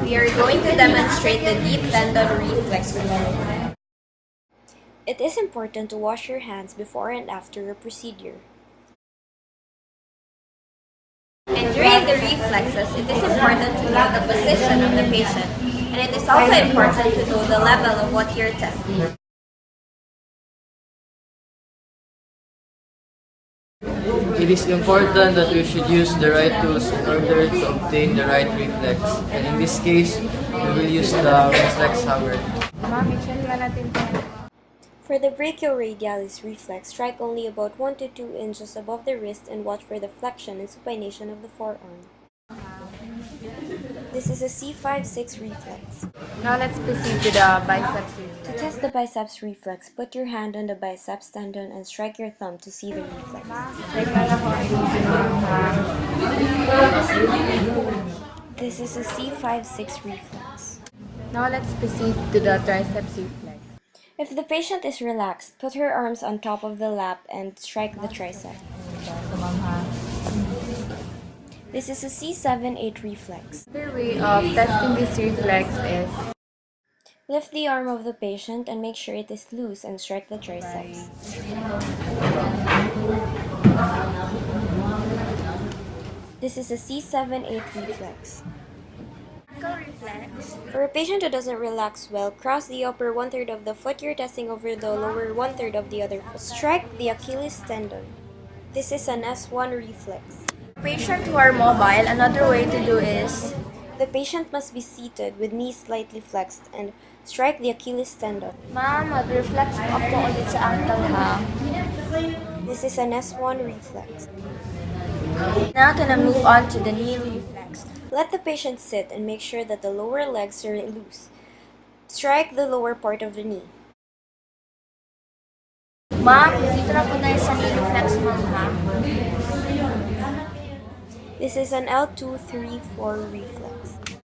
we are going to demonstrate the deep tendon reflex routine. It is important to wash your hands before and after a procedure. And during the reflexes, it is important to know the position of the patient, and it is also important to know the level of what you're testing. It is important that we should use the right tools in order to obtain the right reflex. And in this case, we will use the reflex hammer. For the brachioradialis reflex, strike only about 1 to 2 inches above the wrist and watch for the flexion and supination of the forearm. This is a C5-6 reflex. Now let's proceed to the biceps To reflex. test the biceps reflex, put your hand on the biceps tendon and strike your thumb to see the reflex. This is a C5-6 reflex. Now let's proceed to the triceps reflex. If the patient is relaxed, put her arms on top of the lap and strike the tricep. This is a C7-8 reflex. Another way of testing this reflex is Lift the arm of the patient and make sure it is loose and strike the triceps. This is a C7-8 reflex. For a patient who doesn't relax well, cross the upper 1/3 of the foot you're testing over the lower 1/3 of the other foot. Strike the Achilles tendon. This is an S1 reflex. Patients who are mobile, another way to do is The patient must be seated with knees slightly flexed and strike the Achilles tendon. Ma'am, mag-reflex po ako ulit sa ankle ha. This is an S1 reflex. Now can I move on to the knee reflex. Let the patient sit and make sure that the lower legs are loose. Strike the lower part of the knee. Ma'am, dito na po tayo sa knee reflex ma'am ha. This is an L2-3-4 reflex.